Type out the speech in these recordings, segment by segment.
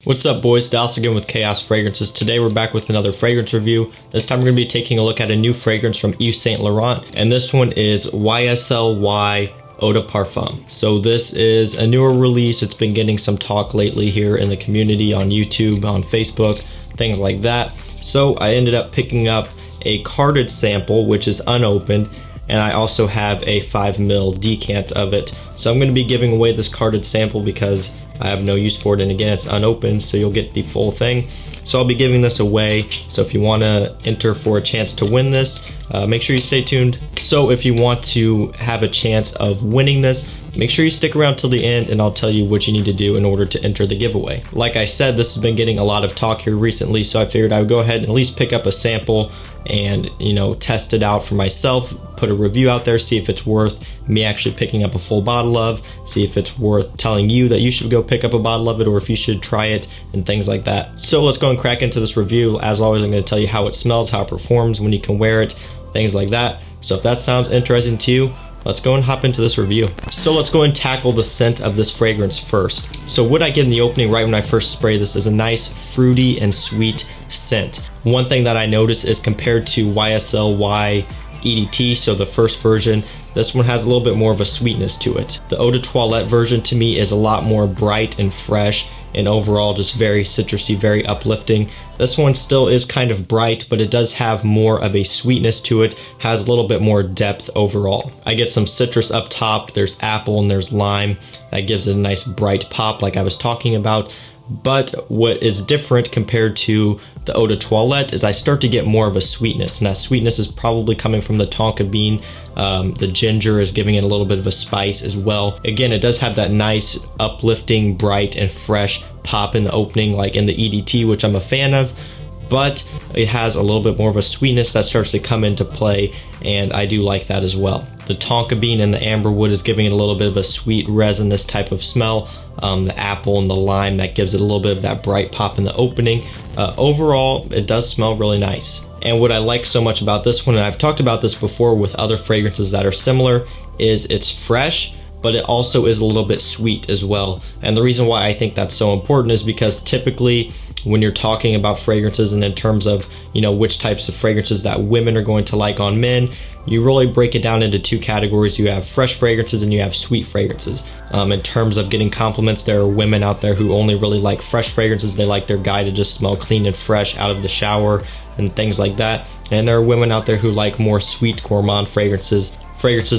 What's up, boys? Dallas again with Chaos Fragrances. Today we're back with another fragrance review. This time we're going to be taking a look at a new fragrance from Yves Saint Laurent, and this one is YSL Eau de Parfum. So this is a newer release. It's been getting some talk lately here in the community on YouTube, on Facebook, things like that. So I ended up picking up a carded sample, which is unopened, and I also have a 5 ml decant of it. So I'm going to be giving away this carded sample because I have no use for it, and again, it's unopened, so you'll get the full thing. So I'll be giving this away, so if you want to enter for a chance to win this, make sure you stay tuned. So if you want to have a chance of winning this, make sure you stick around till the end, and I'll tell you what you need to do in order to enter the giveaway. Like I said, this has been getting a lot of talk here recently, so I figured I would go ahead and at least pick up a sample and, test it out for myself, put a review out there, see if it's worth me actually picking up a full bottle of, see if it's worth telling you that you should go pick up a bottle of it, or if you should try it, and things like that. So let's go and crack into this review. As always, I'm going to tell you how it smells, how it performs, when you can wear it, things like that. So if that sounds interesting to you, let's go and hop into this review. So let's go and tackle the scent of this fragrance first. So what I get in the opening right when I first spray this is a nice fruity and sweet scent. One thing that I notice is compared to YSL EDT, so the first version, this one has a little bit more of a sweetness to it. The Eau de Toilette version to me is a lot more bright and fresh, and overall just very citrusy, very uplifting. This one still is kind of bright, but it does have more of a sweetness to it, has a little bit more depth overall. I get some citrus up top, there's apple and there's lime. That gives it a nice bright pop like I was talking about. But what is different compared to the Eau de Toilette is I start to get more of a sweetness, and that sweetness is probably coming from the tonka bean. The ginger is giving it a little bit of a spice as well. Again, it does have that nice uplifting, bright and fresh pop in the opening like in the EDT, which I'm a fan of, but it has a little bit more of a sweetness that starts to come into play, and I do like that as well. The tonka bean and the amberwood is giving it a little bit of a sweet resinous type of smell. The apple and the lime, that gives it a little bit of that bright pop in the opening. Overall, it does smell really nice. And what I like so much about this one, and I've talked about this before with other fragrances that are similar, is it's fresh, but it also is a little bit sweet as well. And the reason why I think that's so important is because typically when you're talking about fragrances and in terms of, which types of fragrances that women are going to like on men, you really break it down into two categories. You have fresh fragrances and you have sweet fragrances. In terms of getting compliments, there are women out there who only really like fresh fragrances. They like their guy to just smell clean and fresh out of the shower and things like that. And there are women out there who like more sweet gourmand fragrances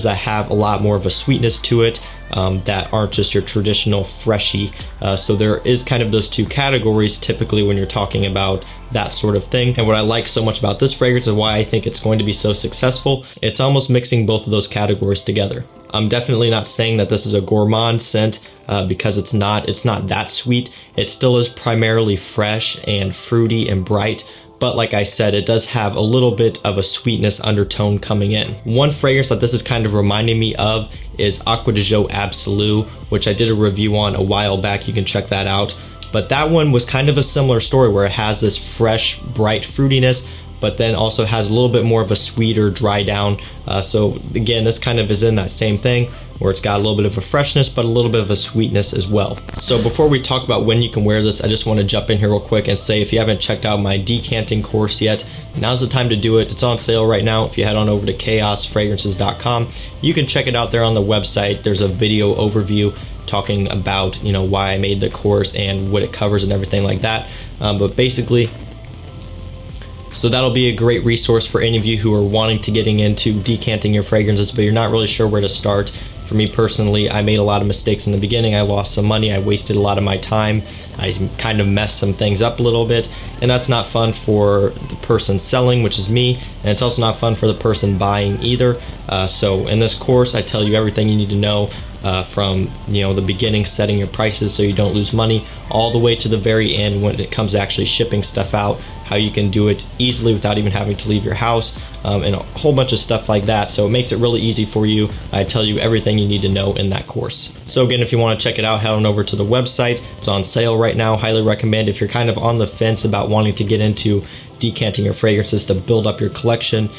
that have a lot more of a sweetness to it, that aren't just your traditional freshy. So there is kind of those two categories typically when you're talking about that sort of thing. And what I like so much about this fragrance and why I think it's going to be so successful, it's almost mixing both of those categories together. I'm definitely not saying that this is a gourmand scent because it's not that sweet. It still is primarily fresh and fruity and bright. But like I said, it does have a little bit of a sweetness undertone coming in. One fragrance that this is kind of reminding me of is Acqua di Gio Absolu, which I did a review on a while back. You can check that out. But that one was kind of a similar story where it has this fresh, bright fruitiness, but then also has a little bit more of a sweeter dry down. So again, this kind of is in that same thing where it's got a little bit of a freshness, but a little bit of a sweetness as well. So before we talk about when you can wear this, I just want to jump in here real quick and say if you haven't checked out my decanting course yet, now's the time to do it. It's on sale right now. If you head on over to chaosfragrances.com, you can check it out there on the website. There's a video overview talking about why I made the course and what it covers and everything like that. But basically, so that'll be a great resource for any of you who are wanting to getting into decanting your fragrances, but you're not really sure where to start. For me personally, I made a lot of mistakes in the beginning. I lost some money. I wasted a lot of my time. I kind of messed some things up a little bit, and that's not fun for the person selling, which is me, and it's also not fun for the person buying either. So in this course, I tell you everything you need to know from the beginning, setting your prices so you don't lose money, all the way to the very end when it comes to actually shipping stuff out, how you can do it easily without even having to leave your house, and a whole bunch of stuff like that. So it makes it really easy for you. I tell you everything you need to know in that course. So again, if you want to check it out, head on over to the website. It's on sale right now. Highly recommend if you're kind of on the fence about wanting to get into decanting your fragrances to build up your collection.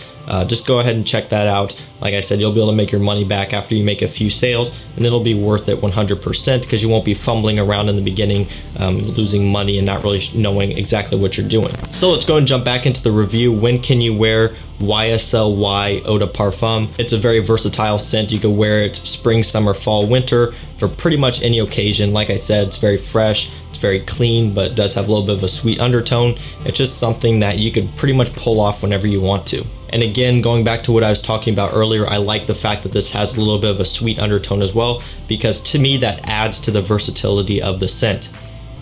just go ahead and check that out. Like I said, you'll be able to make your money back after you make a few sales, and it'll be worth it 100% because you won't be fumbling around in the beginning, losing money and not really knowing exactly what you're doing. So let's go and jump back into the review. When can you wear YSL Y Eau de Parfum? It's a very versatile scent. You can wear it spring, summer, fall, winter for pretty much any occasion. Like I said, it's very fresh, it's very clean, but it does have a little bit of a sweet undertone. It's just something that you could pretty much pull off whenever you want to. And again, going back to what I was talking about earlier, I like the fact that this has a little bit of a sweet undertone as well, because to me that adds to the versatility of the scent.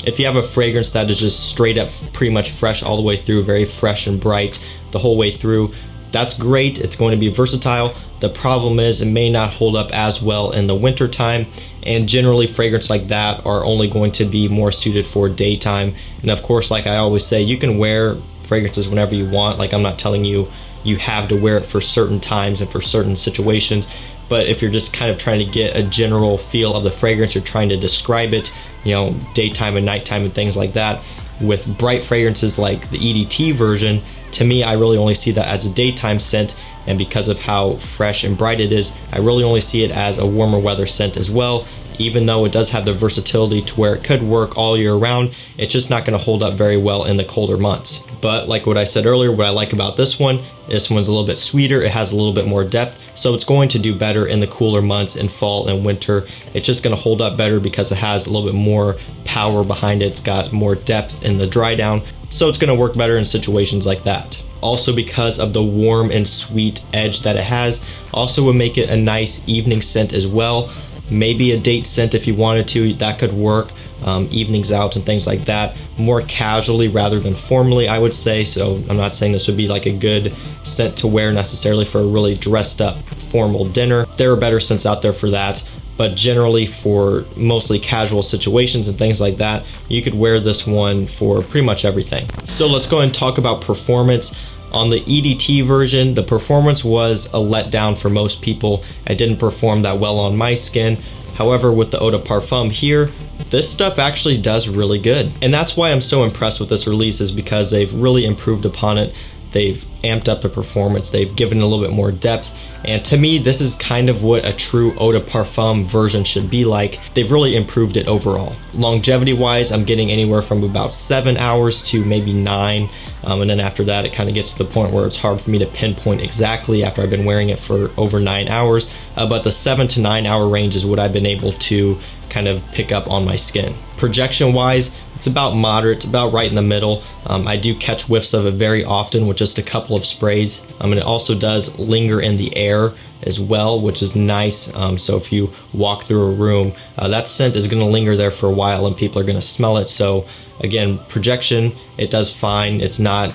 If you have a fragrance that is just straight up pretty much fresh all the way through, very fresh and bright the whole way through, that's great. It's going to be versatile. The problem is it may not hold up as well in the winter time, and generally fragrance like that are only going to be more suited for daytime. And of course, like I always say, you can wear fragrances whenever you want. Like, I'm not telling you you have to wear it for certain times and for certain situations, but if you're just kind of trying to get a general feel of the fragrance, you're trying to describe it, you know, daytime and nighttime and things like that. With bright fragrances like the EDT version, to me, I really only see that as a daytime scent, and because of how fresh and bright it is, I really only see it as a warmer weather scent as well. Even though it does have the versatility to where it could work all year round, it's just not going to hold up very well in the colder months. But like what I said earlier, what I like about this one's a little bit sweeter, it has a little bit more depth, so it's going to do better in the cooler months in fall and winter. It's just going to hold up better because it has a little bit more power behind it. It's got more depth in the dry down, so it's going to work better in situations like that. Also, because of the warm and sweet edge that it has, also would make it a nice evening scent as well. Maybe a date scent if you wanted to, that could work. Evenings out and things like that, more casually rather than formally, I would say. So I'm not saying this would be like a good scent to wear necessarily for a really dressed up formal dinner. There are better scents out there for that, but generally for mostly casual situations and things like that, you could wear this one for pretty much everything. So let's go and talk about performance. On the EDT version, the performance was a letdown for most people. It didn't perform that well on my skin. However, with the Eau de Parfum here, this stuff actually does really good. And that's why I'm so impressed with this release, is because they've really improved upon it. They've amped up the performance, they've given it a little bit more depth, and to me this is kind of what a true Eau de Parfum version should be like. They've really improved it overall. Longevity wise, I'm getting anywhere from about 7 hours to maybe 9, and then after that it kind of gets to the point where it's hard for me to pinpoint exactly after I've been wearing it for over 9 hours, but the 7 to 9 hour range is what I've been able to kind of pick up on my skin. Projection wise, it's about moderate, it's about right in the middle. I do catch whiffs of it very often with just a couple of sprays, and it also does linger in the air as well, which is nice. So if you walk through a room, that scent is going to linger there for a while and people are going to smell it. So again, projection, it does fine. It's not,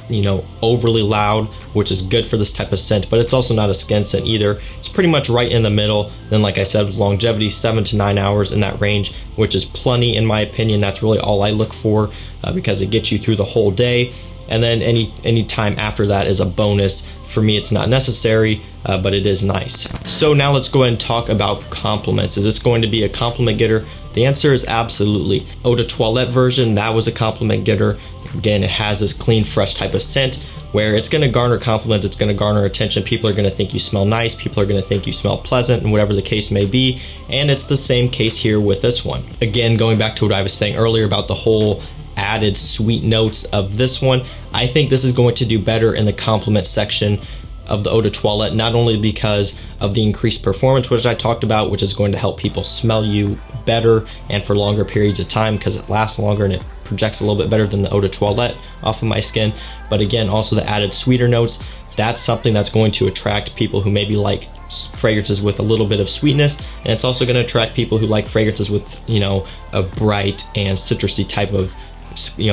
overly loud, which is good for this type of scent, but it's also not a skin scent either. It's pretty much right in the middle. Then like I said, longevity, 7 to 9 hours in that range, which is plenty in my opinion. That's really all I look for, because it gets you through the whole day. And then any time after that is a bonus. For me, it's not necessary, but it is nice. So now let's go ahead and talk about compliments. Is this going to be a compliment getter? The answer is absolutely. Eau de Toilette version, that was a compliment getter. Again, it has this clean, fresh type of scent where it's going to garner compliments, it's going to garner attention. People are going to think you smell nice, people are going to think you smell pleasant, and whatever the case may be. And it's the same case here with this one. Again, going back to what I was saying earlier about the whole added sweet notes of this one, I think this is going to do better in the compliment section of the Eau de Toilette, not only because of the increased performance, which I talked about, which is going to help people smell you better and for longer periods of time because it lasts longer and it projects a little bit better than the Eau de Toilette off of my skin. But again, also the added sweeter notes, that's something that's going to attract people who maybe like fragrances with a little bit of sweetness, and it's also going to attract people who like fragrances with, a bright and citrusy type of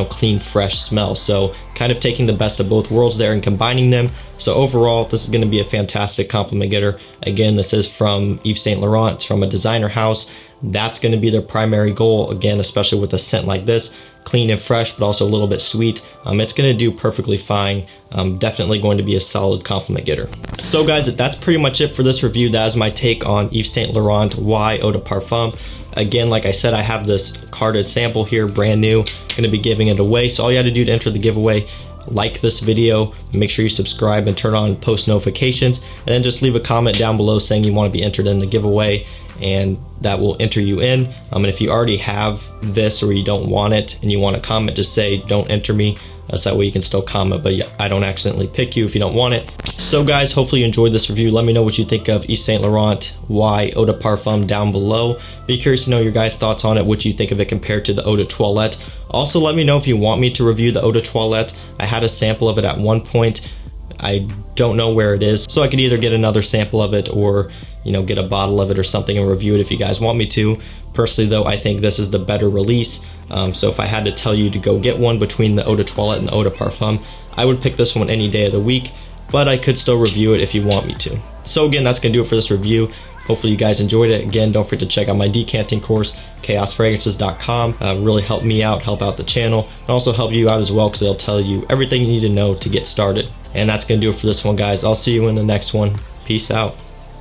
clean, fresh smell. So kind of taking the best of both worlds there and combining them. So overall, this is going to be a fantastic compliment getter. Again, this is from Yves Saint Laurent. It's from a designer house. That's going to be their primary goal. Again, especially with a scent like this, clean and fresh, but also a little bit sweet. It's going to do perfectly fine. Definitely going to be a solid compliment getter. So guys, that's pretty much it for this review. That is my take on Yves Saint Laurent Y Eau de Parfum. Again, like I said, I have this carded sample here, brand new. I'm going to be giving it away. So all you had to do to enter the giveaway like this video, make sure you subscribe and turn on post notifications, and then just leave a comment down below saying you want to be entered in the giveaway, and that will enter you in. And if you already have this or you don't want it and you want to comment, just say don't enter me. So that way you can still comment, but I don't accidentally pick you if you don't want it. So guys, hopefully you enjoyed this review. Let me know what you think of Yves Saint Laurent Y Eau de Parfum down below. Be curious to know your guys' thoughts on it, what you think of it compared to the Eau de Toilette. Also, let me know if you want me to review the Eau de Toilette. I had a sample of it at one point. I don't know where it is, so I could either get another sample of it or, you know, get a bottle of it or something and review it if you guys want me to. Personally though, I think this is the better release. So if I had to tell you to go get one between the Eau de Toilette and the Eau de Parfum, I would pick this one any day of the week, but I could still review it if you want me to. So again, that's gonna do it for this review. Hopefully you guys enjoyed it. Again, don't forget to check out my decanting course, chaosfragrances.com. Really help me out, help out the channel, and also help you out as well, because it'll tell you everything you need to know to get started. And that's gonna do it for this one, guys. I'll see you in the next one. Peace out.